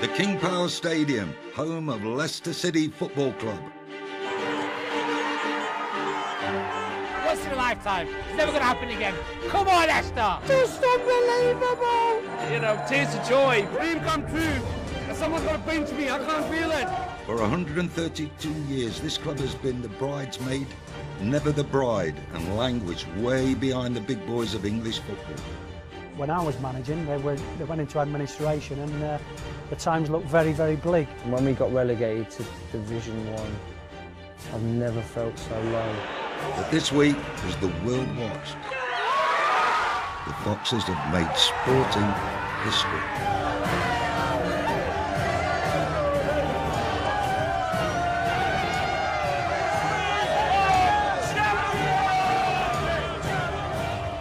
The King Power Stadium, home of Leicester City Football Club. Once in a lifetime. It's never going to happen again. Come on, Leicester! Just unbelievable! You know, tears of joy. Dream come true. Someone's got to pinch me. I can't feel it. For 132 years, this club has been the bridesmaid, never the bride, and languished way behind the big boys of English football. When I was managing, they went into administration, and the times looked very, very bleak. When we got relegated to Division 1, I've never felt so low. But this week, as the world watched, the Foxes have made sporting history.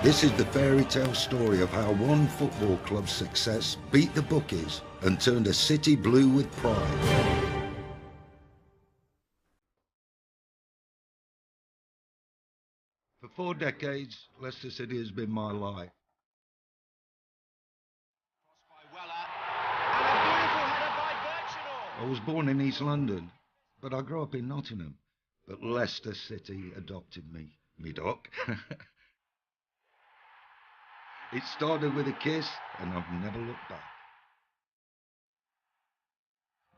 This is the fairy tale story of how one football club's success beat the bookies and turned a city blue with pride. For 4 decades, Leicester City has been my life. I was born in East London, but I grew up in Nottingham. But Leicester City adopted me, duck. It started with a kiss, and I've never looked back.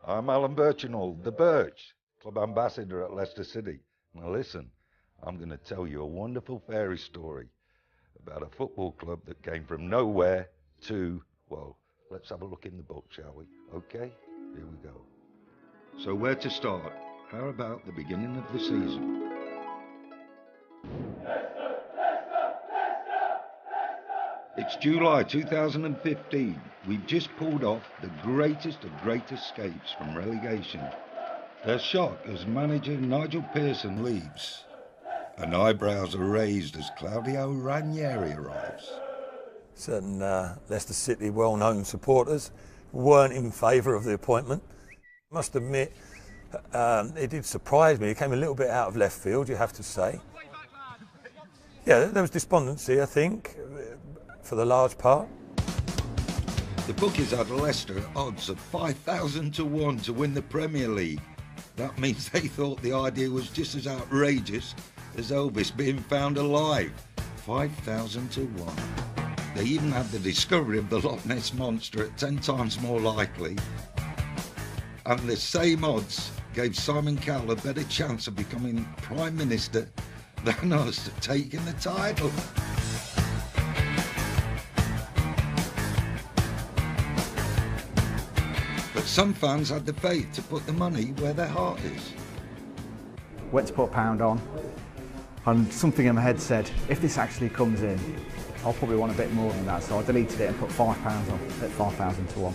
I'm Alan Birchinall, the Birch, club ambassador at Leicester City. Now listen, I'm going to tell you a wonderful fairy story about a football club that came from nowhere to, well, let's have a look in the book, shall we? Okay, here we go. So where to start? How about the beginning of the season? It's July 2015. We've just pulled off the greatest of great escapes from relegation. They're shocked as manager Nigel Pearson leaves, and eyebrows are raised as Claudio Ranieri arrives. Certain Leicester City well-known supporters weren't in favour of the appointment. I must admit, it did surprise me. It came a little bit out of left field, you have to say. Yeah, there was despondency, I think, for the large part. The bookies had Leicester at odds of 5,000 to 1 to win the Premier League. That means they thought the idea was just as outrageous as Elvis being found alive. 5,000 to 1. They even had the discovery of the Loch Ness Monster at 10 times more likely. And the same odds gave Simon Cowell a better chance of becoming Prime Minister than us taking the title. But some fans had the faith to put the money where their heart is. Went to put £1 on, and something in my head said, if this actually comes in, I'll probably want a bit more than that, so I deleted it and put £5 on at 5,000 to 1.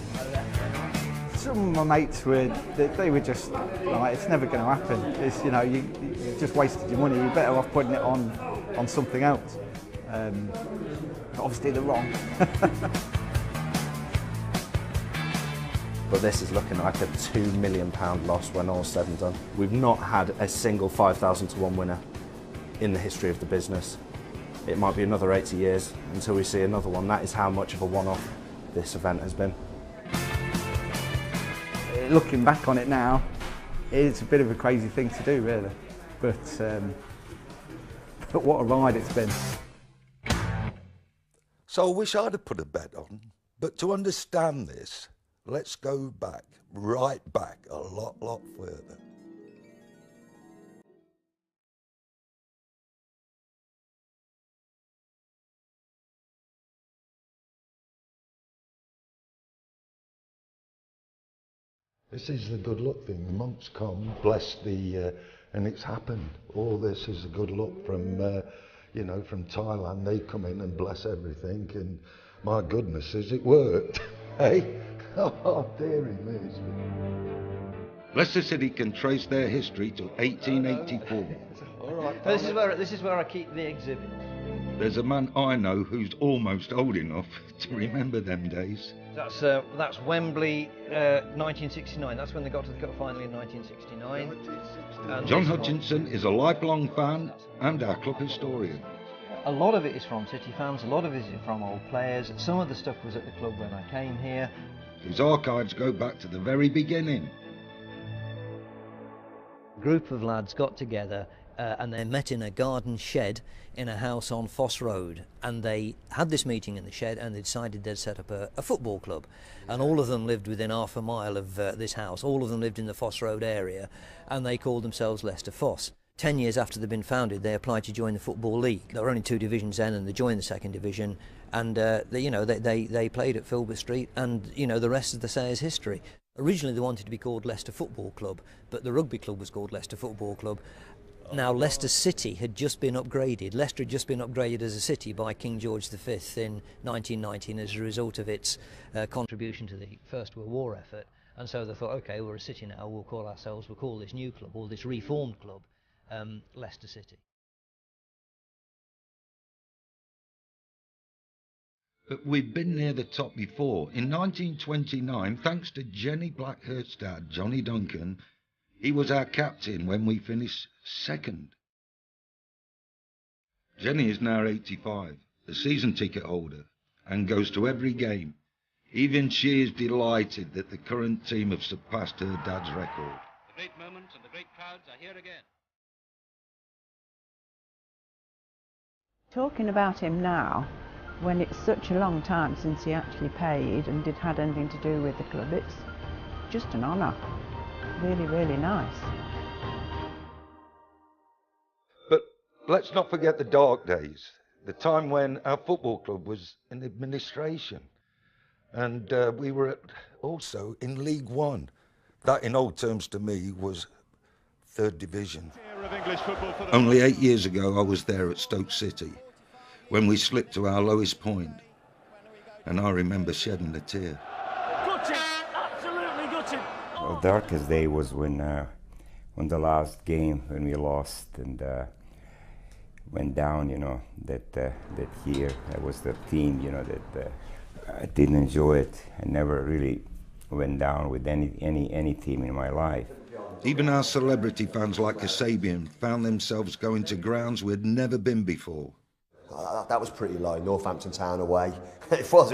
Some of my mates they were just like, it's never going to happen. It's, you know, you just wasted your money. You're better off putting it on something else. Obviously they're wrong. But this is looking like a £2 million loss when all's said and done. We've not had a single 5,000 to 1 winner in the history of the business. It might be another 80 years until we see another one. That is how much of a one-off this event has been. Looking back on it now, it's a bit of a crazy thing to do, really. But what a ride it's been. So I wish I'd have put a bet on, but to understand this, let's go back, right back, a lot further. This is the good luck thing. The monks come, bless the, and it's happened. All this is a good luck from, you know, from Thailand. They come in and bless everything, and my goodness, it worked. Hey, oh dearie me. Leicester City can trace their history to 1884. All right. This is where I keep the exhibit. There's a man I know who's almost old enough to remember them days. That's Wembley, 1969. That's when they got to the cup final in 1969. John Hutchinson is a lifelong fan and our club historian. A lot of it is from City fans, a lot of it is from old players. Some of the stuff was at the club when I came here. whose archives go back to the very beginning. A group of lads got together and they met in a garden shed in a house on Foss Road, and they had this meeting in the shed and they decided they'd set up a football club, and all of them lived within half a mile of this house. All of them lived in the Foss Road area, and they called themselves Leicester Foss. 10 years after they'd been founded, they applied to join the Football League. There were only 2 divisions then, and they joined the 2nd division, and they played at Filbert Street, and the rest of the say is history. Originally they wanted to be called Leicester Football Club, but the rugby club was called Leicester Football Club. Now Leicester City had just been upgraded. Leicester had just been upgraded as a city by King George V in 1919 as a result of its contribution to the First World War effort. And so they thought, okay, we're a city now, we'll call this new club, or this reformed club, Leicester City. But we've been near the top before. In 1929, thanks to Jenny Blackhurst's dad, Johnny Duncan, he was our captain when we finished 2nd. Jenny is now 85, a season ticket holder, and goes to every game. Even she is delighted that the current team have surpassed her dad's record. The great moments and the great crowds are here again. Talking about him now, when it's such a long time since he actually paid and had anything to do with the club, it's just an honour. Really, really nice. But let's not forget the dark days, the time when our football club was in administration, and we were also in League One. That, in old terms to me, was 3rd division. Only 8 years ago I was there at Stoke City, when we slipped to our lowest point, and I remember shedding a tear. Gutted! Absolutely gutted! Well, darkest day was when the last game, when we lost and went down, that year. That was the team, that I didn't enjoy it. I never really went down with any team in my life. Even our celebrity fans like Kasabian found themselves going to grounds we'd never been before. That was pretty low. Northampton Town away. It was,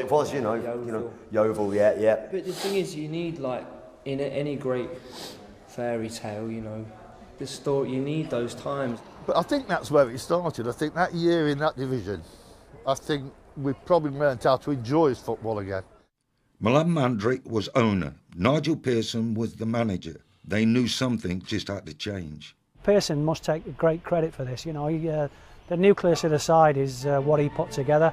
Yeovil, yeah. But the thing is, you need, like, in any great fairy tale, the story, you need those times. But I think that's where it started. I think that year in that division, I think we probably learned how to enjoy football again. Milan Mandrick was owner. Nigel Pearson was the manager. They knew something just had to change. Pearson must take great credit for this. The nucleus of the side is what he put together,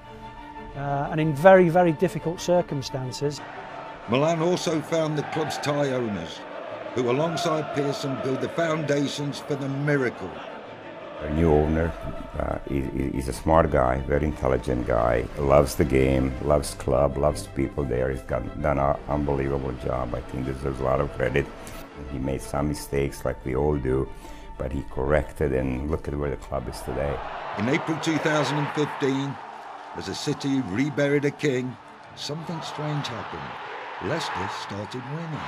and in very, very difficult circumstances. Milan also found the club's tie owners, who alongside Pearson built the foundations for the miracle. Our new owner, he's a smart guy, very intelligent guy, loves the game, loves club, loves people there. He's done an unbelievable job. I think deserves a lot of credit. He made some mistakes like we all do, but he corrected, and look at where the club is today. In April 2015, as the city reburied a king, something strange happened. Leicester started winning.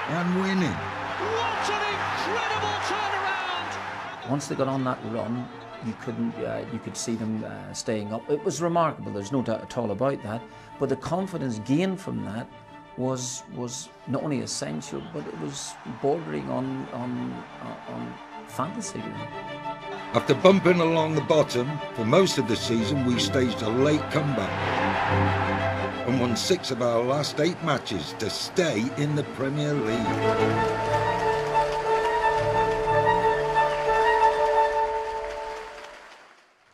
And winning. What an incredible turnaround! Once they got on that run, you could see them staying up. It was remarkable, there's no doubt at all about that, but the confidence gained from that was not only essential, but it was bordering on fantasy. After bumping along the bottom for most of the season, we staged a late comeback and won 6 of our last 8 matches to stay in the Premier League.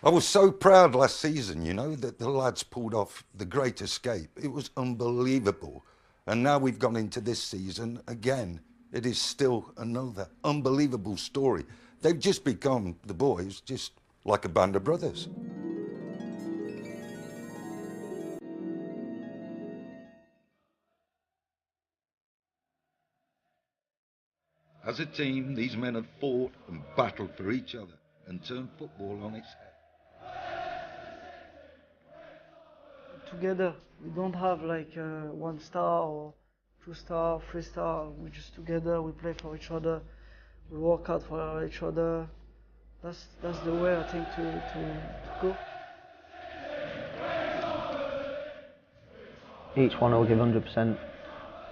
I was so proud last season, that the lads pulled off the great escape. It was unbelievable. And now we've gone into this season again. It is still another unbelievable story. They've just become, the boys, just like a band of brothers. As a team, these men have fought and battled for each other and turned football on its head. Together, we don't have like 1 star or 2 star, 3 star. We're just together, we play for each other, we work hard for each other. That's the way I think to go. Each one will give 100%.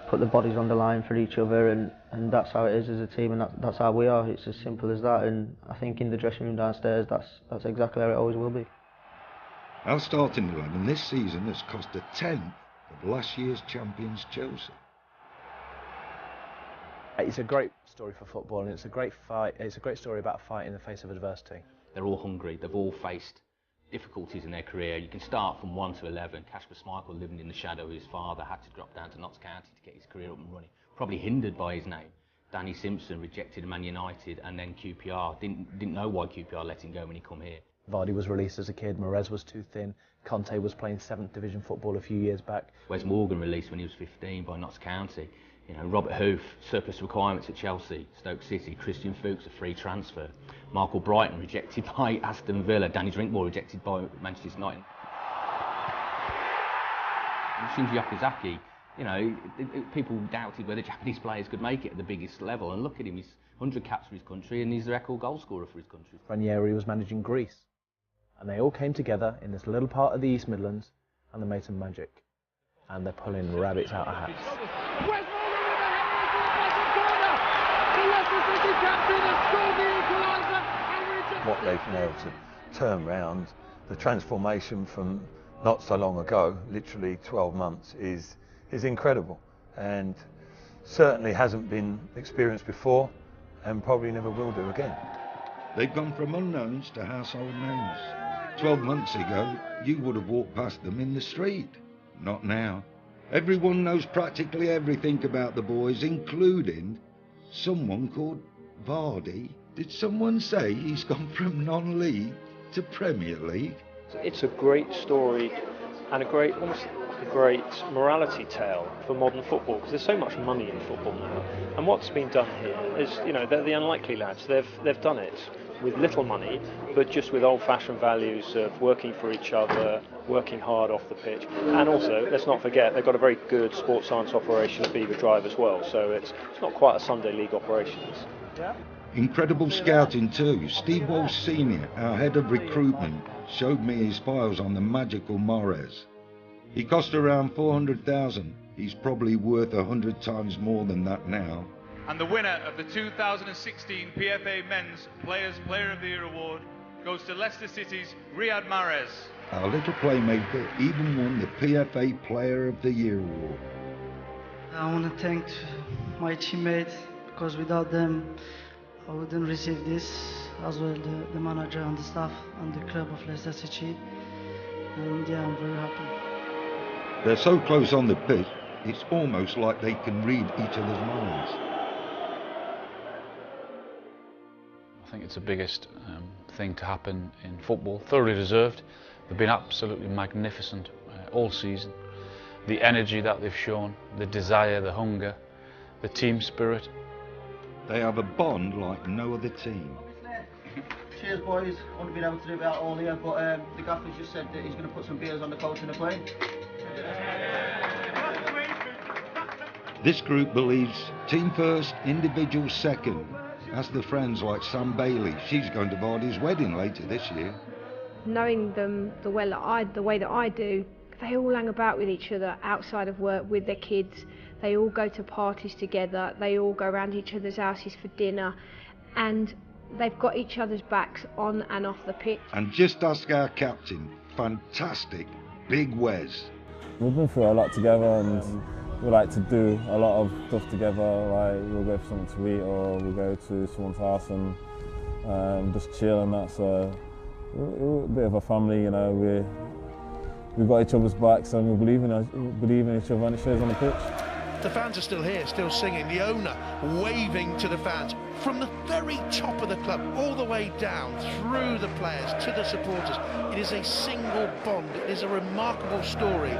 put the bodies on the line for each other, and that's how it is as a team, and that's how we are. It's as simple as that, and I think in the dressing room downstairs, that's exactly how it always will be. Our starting 11 this season has cost a tenth of last year's champions Chelsea. It's a great story for football, and it's a great fight. It's a great story about a fight in the face of adversity. They're all hungry. They've all faced difficulties in their career. You can start from 1 to 11. Kasper Schmeichel, living in the shadow of his father, had to drop down to Notts County to get his career up and running. Probably hindered by his name. Danny Simpson rejected Man United, and then QPR. Didn't know why QPR let him go when he come here. Vardy was released as a kid. Morez was too thin. Conte was playing 7th Division football a few years back. Wes Morgan released when he was 15 by Notts County. You know, Robert Hoof, surplus requirements at Chelsea, Stoke City. Christian Fuchs, a free transfer. Michael Brighton, rejected by Aston Villa. Danny Drinkmore, rejected by Manchester United. Shinji Okazaki, you know, people doubted whether Japanese players could make it at the biggest level, and look at him, he's 100 caps for his country, and he's the record goal scorer for his country. Ranieri was managing Greece, and they all came together in this little part of the East Midlands, and they made some magic, and they're pulling rabbits out of hats. What they've been able to turn round, the transformation from not so long ago, literally 12 months, is incredible, and certainly hasn't been experienced before, and probably never will do again. They've gone from unknowns to household names. 12 months ago, you would have walked past them in the street. Not now. Everyone knows practically everything about the boys, including someone called Vardy. Did someone say he's gone from non-league to Premier League? It's a great story and almost a great morality tale for modern football, because there's so much money in football now. And what's been done here is, you know, they're the unlikely lads. They've done it with little money, but just with old-fashioned values of working for each other, working hard off the pitch. And also, let's not forget, they've got a very good sports science operation at Beaver Drive as well, so it's not quite a Sunday league operations. Yeah. Incredible scouting too. Steve Walsh Sr., our head of recruitment, showed me his files on the magical Morez. He cost around 400,000. He's probably worth 100 times more than that now. And the winner of the 2016 PFA Men's Players Player of the Year Award goes to Leicester City's Riyad Mahrez. Our little playmaker even won the PFA Player of the Year Award. I want to thank my teammates, because without them I wouldn't receive this, as well the manager and the staff and the club of Leicester City, and yeah, I'm very happy. They're so close on the pitch, it's almost like they can read each other's minds. I think it's the biggest thing to happen in football, thoroughly deserved. They've been absolutely magnificent all season. The energy that they've shown, the desire, the hunger, the team spirit. They have a bond like no other team. Cheers, boys. I wouldn't been able to do that all here, but the gaffer's just said that he's going to put some beers on the coach in the plane. This group believes team first, individual second. That's the friends like Sam Bailey. She's going to Vardy's wedding later this year. Knowing them the way that I do, they all hang about with each other outside of work with their kids. They all go to parties together, they all go around each other's houses for dinner, and they've got each other's backs on and off the pitch. And just ask our captain, fantastic, Big Wes. We've been through a lot together, and we like to do a lot of stuff together, like we'll go for something to eat or we'll go to someone's house and just chill and that, so we're a bit of a family, you know, we've got each other's backs and we believe in each other, and it shows on the pitch. The fans are still here, still singing, the owner waving to the fans from the very top of the club all the way down through the players to the supporters. It is a single bond, it is a remarkable story.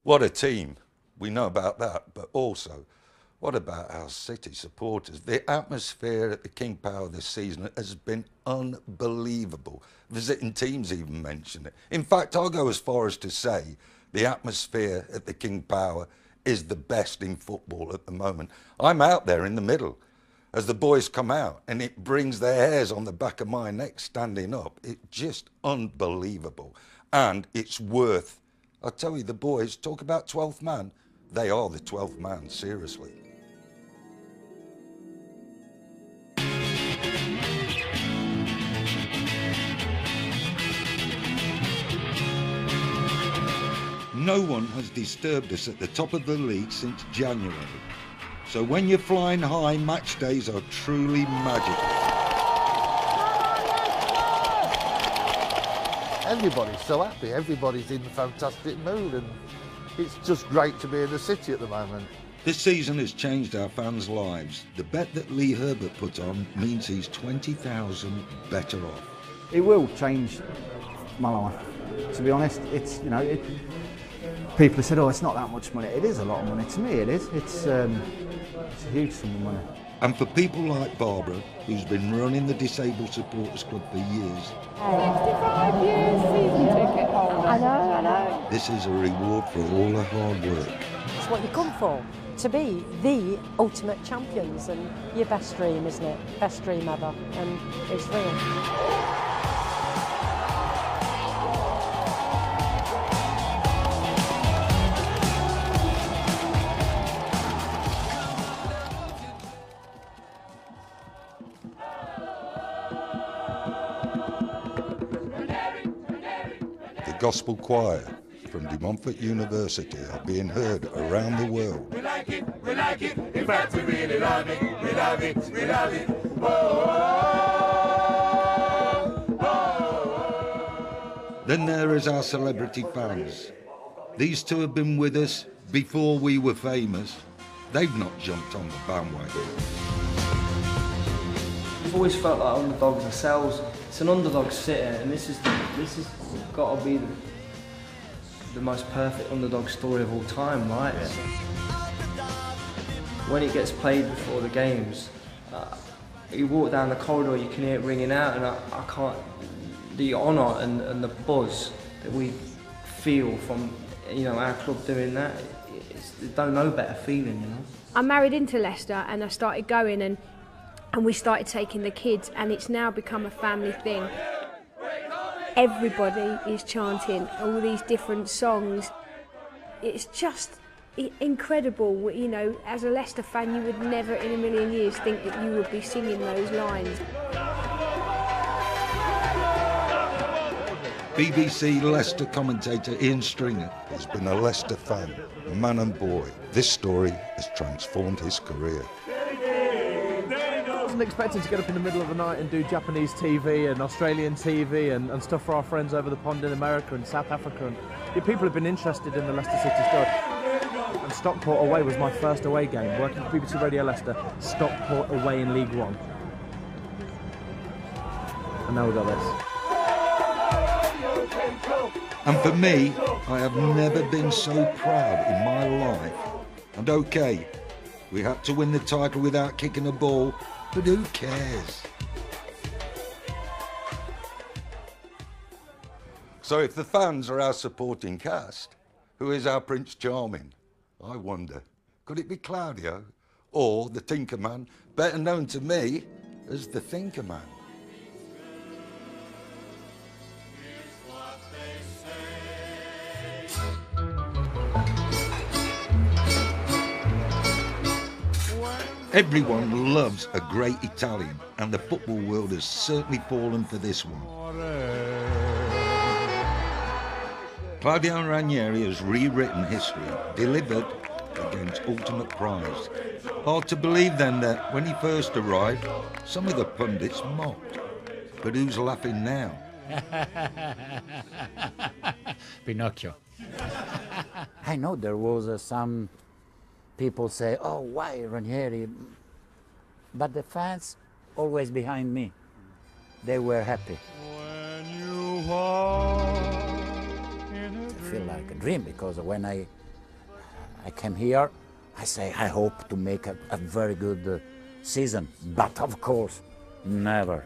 What a team, we know about that, but also, what about our City supporters? The atmosphere at the King Power this season has been unbelievable. Visiting teams even mention it. In fact, I'll go as far as to say the atmosphere at the King Power is the best in football at the moment. I'm out there in the middle as the boys come out, and it brings their hairs on the back of my neck standing up. It's just unbelievable, and it's worth I tell you, the boys talk about 12th man. They are the 12th man, seriously. No one has disturbed us at the top of the league since January. So when you're flying high, match days are truly magical. Everybody's so happy, everybody's in a fantastic mood, and it's just great to be in the city at the moment. This season has changed our fans' lives. The bet that Lee Herbert put on means he's 20,000 better off. It will change my life, to be honest. It's, you know, people have said, oh, it's not that much money. It is a lot of money. To me, it is. It's a huge sum of money. And for people like Barbara, who's been running the Disabled Supporters Club for years, 55 years season ticket holder. I know. this is a reward for all her hard work. It's what you come for, to be the ultimate champions, and your best dream, isn't it? Best dream ever, and it's real. The Gospel Choir from De Montfort University are being heard around the world. We like it, in fact we really love it, we love it. Then there is our celebrity fans. These two have been with us before we were famous. They've not jumped on the bandwagon. We've always felt like underdogs ourselves. It's an underdog city, and this is got to be the most perfect underdog story of all time, right? Yeah. When it gets played before the games, you walk down the corridor, you can hear it ringing out, and I can't. The honour and the buzz that we feel from, you know, our club doing that, don't know better feeling, you know. I married into Leicester and I started going and we started taking the kids, and it's now become a family thing. Everybody is chanting all these different songs. It's just incredible, you know, as a Leicester fan you would never in a million years think that you would be singing those lines. BBC Leicester commentator Ian Stringer has been a Leicester fan, man and boy. This story has transformed his career. I wasn't expecting to get up in the middle of the night and do Japanese TV and Australian TV and stuff for our friends over the pond in America and South Africa. And people have been interested in the Leicester City squad. And Stockport away was my first away game, working for BBC Radio Leicester, Stockport away in League One. And now we've got this. And for me, I have never been so proud in my life. And okay, we had to win the title without kicking a ball, but who cares? So if the fans are our supporting cast, who is our Prince Charming? I wonder, could it be Claudio or the Tinkerman, better known to me as the Thinkerman? Everyone loves a great Italian, and the football world has certainly fallen for this one. Claudio Ranieri has rewritten history, delivered against ultimate prize. Hard to believe then that when he first arrived, some of the pundits mocked. But who's laughing now? Pinocchio. I know there was some people say, oh, why Ranieri? But the fans always behind me. They were happy. I feel like a dream, because when I came here, I say, I hope to make a very good season. But of course, never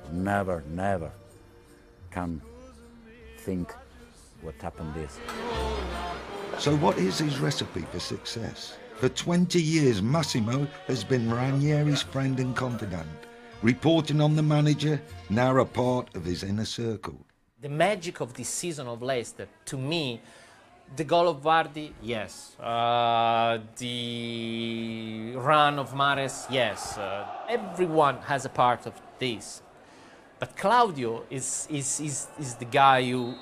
can think what happened this. So what is his recipe for success? For 20 years, Massimo has been Ranieri's friend and confidant, reporting on the manager, now a part of his inner circle. The magic of this season of Leicester, to me, The goal of Vardy, yes. The run of Mahrez, yes. Everyone has a part of this. But Claudio is the guy who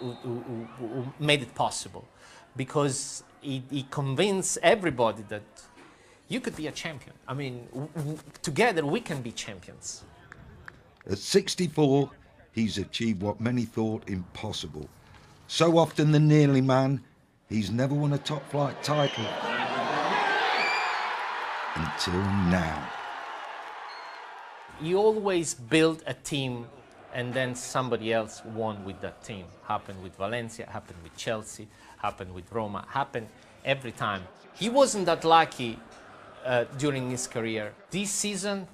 made it possible, because he convinced everybody that you could be a champion. I mean, together we can be champions. At 64, he's achieved what many thought impossible. So often the nearly man, he's never won a top-flight title. Until now. You always build a team and then somebody else won with that team. Happened with Valencia, happened with Chelsea, happened with Roma, happened every time. He wasn't that lucky during his career. This season,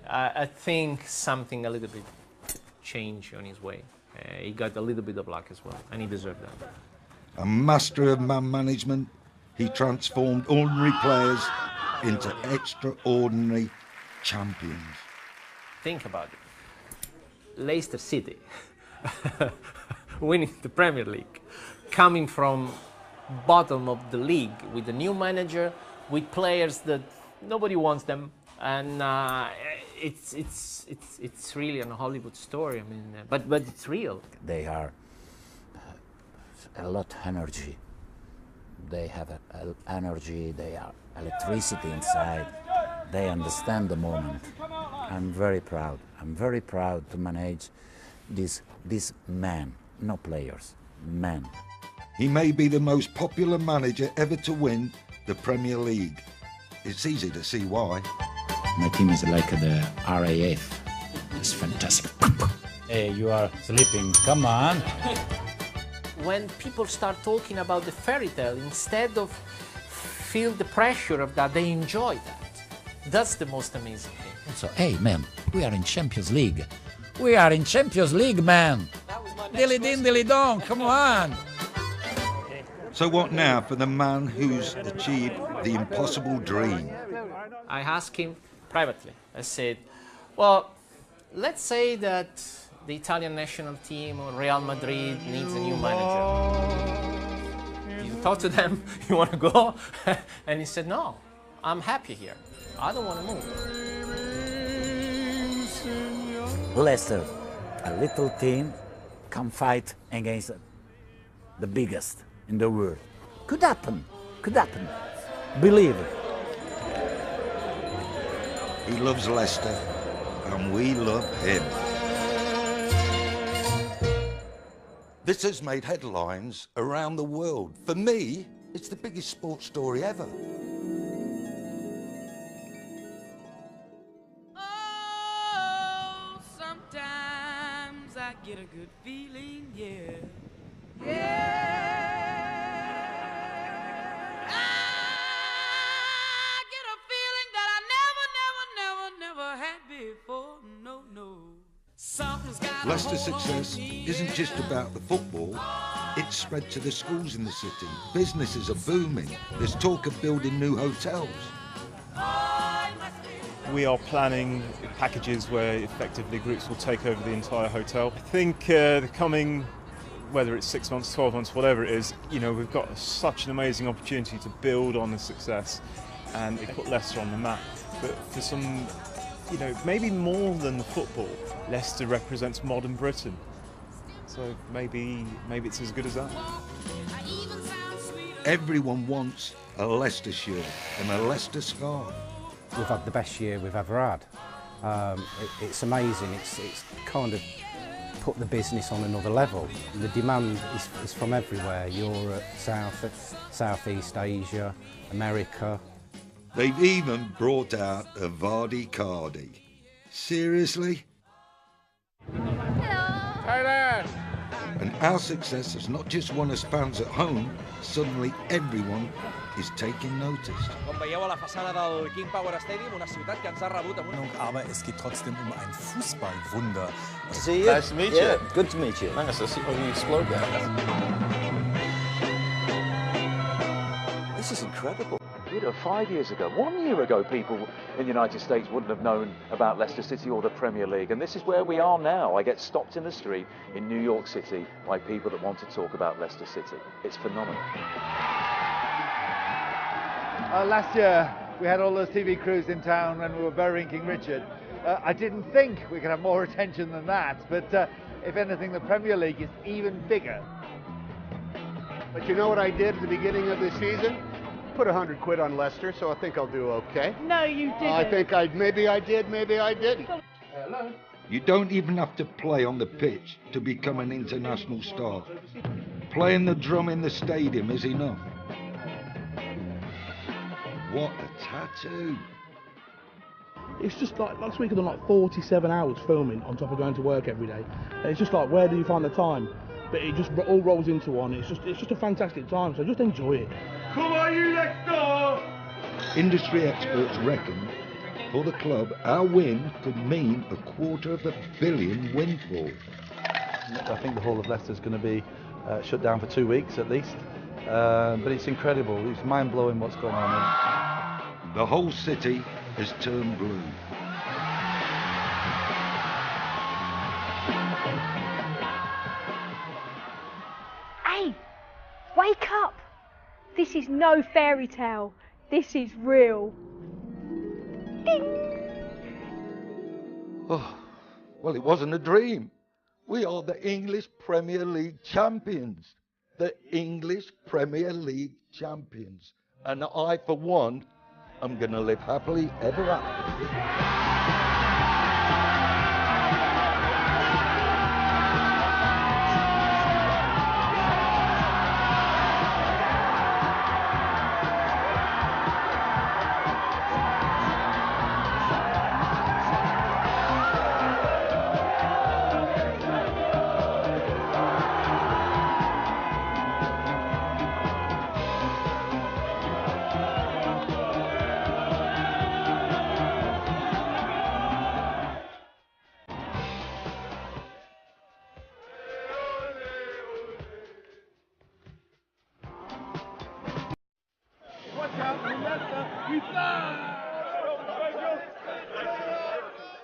I think something a little bit changed on his way. He got a little bit of luck as well, and he deserved that. A master of man management, he transformed ordinary players into extraordinary champions. Think about it. Leicester City winning the Premier League, coming from bottom of the league with a new manager, with players that nobody wants them, and it's really a Hollywood story. I mean, but it's real. They are a lot of energy. They have energy. They are electricity inside. They understand the moment. I'm very proud. I'm very proud to manage this man, no players, men. He may be the most popular manager ever to win the Premier League. It's easy to see why. My team is like the RAF. It's fantastic. Hey, you are sleeping. Come on. When people start talking about the fairy tale, instead of feel the pressure of that, they enjoy that. That's the most amazing thing. So, hey, man, we are in Champions League. We are in Champions League, man. Dilly din, dilly dong, come on. So what now for the man who's achieved the impossible dream? I asked him privately. I said, well, let's say that the Italian national team or Real Madrid needs a new manager. You talk to them, you want to go? And he said, no, I'm happy here. I don't want to move. Leicester, a little team, can fight against the biggest in the world. Could happen. Could happen. Believe it. He loves Leicester, and we love him. This has made headlines around the world. For me, it's the biggest sports story ever. Oh, sometimes I get a good feeling, yeah. Yeah. I get a feeling that I never had before. No, no. Something's got Leicester's success isn't just about the football, it's spread to the schools in the city. Businesses are booming. There's talk of building new hotels. We are planning packages where effectively groups will take over the entire hotel. I think the coming, whether it's 6 months, 12 months, whatever it is, you know, we've got such an amazing opportunity to build on the success and put Leicester on the map. But for some, you know, maybe more than the football, Leicester represents modern Britain. So maybe it's as good as that. Everyone wants a Leicester shirt and a Leicester scarf. We've had the best year we've ever had. It's amazing. It's kind of put the business on another level. The demand is from everywhere: Europe, Southeast Asia, America. They've even brought out a Vardy Cardi. Seriously? Hello. And our success has not just won us fans at home, suddenly everyone is taking notice. Com veieu a la façana del King Power Stadium, una ciutat que ens ha rebut amb una... Aber es geht trotzdem ein Fußballwunder. See you. Nice to meet you. Yeah, good to meet you. Nice to see you explode that. This is incredible. 5 years ago, 1 year ago, people in the United States wouldn't have known about Leicester City or the Premier League, and this is where we are now. I get stopped in the street in New York City by people that want to talk about Leicester City. It's phenomenal. Last year, we had all those TV crews in town when we were burying King Richard. I didn't think we could have more attention than that, but if anything, the Premier League is even bigger. But you know what I did at the beginning of the season? Put 100 quid on Leicester, so I think I'll do okay. No, you didn't. I think maybe I did, maybe I didn't. Hello. You don't even have to play on the pitch to become an international star. Playing the drum in the stadium is enough. What a tattoo. It's just like, last week I done like 47 hours filming on top of going to work every day. And it's just like, where do you find the time? But it just all rolls into one. It's just a fantastic time, so just enjoy it. Come on, you Leicester! Industry experts reckon, for the club, our win could mean $250 million windfall. I think the whole of Leicester is going to be shut down for 2 weeks at least. But it's incredible. It's mind-blowing what's going on. The whole city has turned blue. Hey, wake up! This is no fairy tale. This is real. Ding! Oh, well, it wasn't a dream. We are the English Premier League champions. The English Premier League champions. And I, for one, am going to live happily ever after.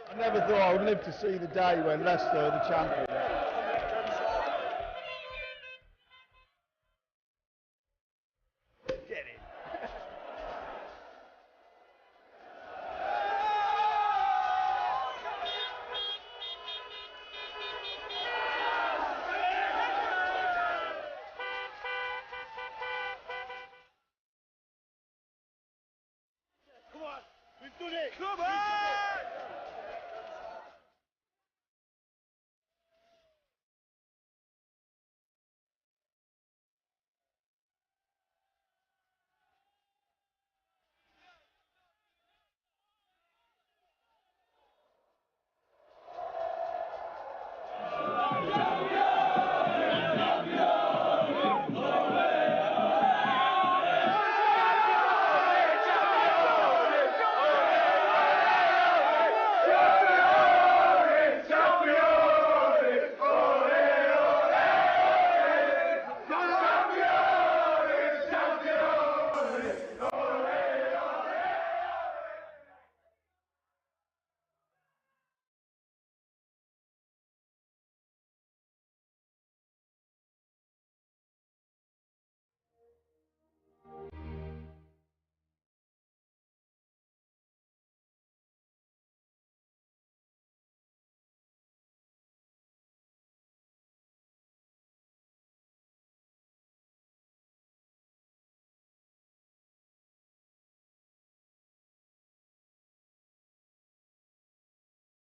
I never thought I would live to see the day when Leicester are the champions. Come on!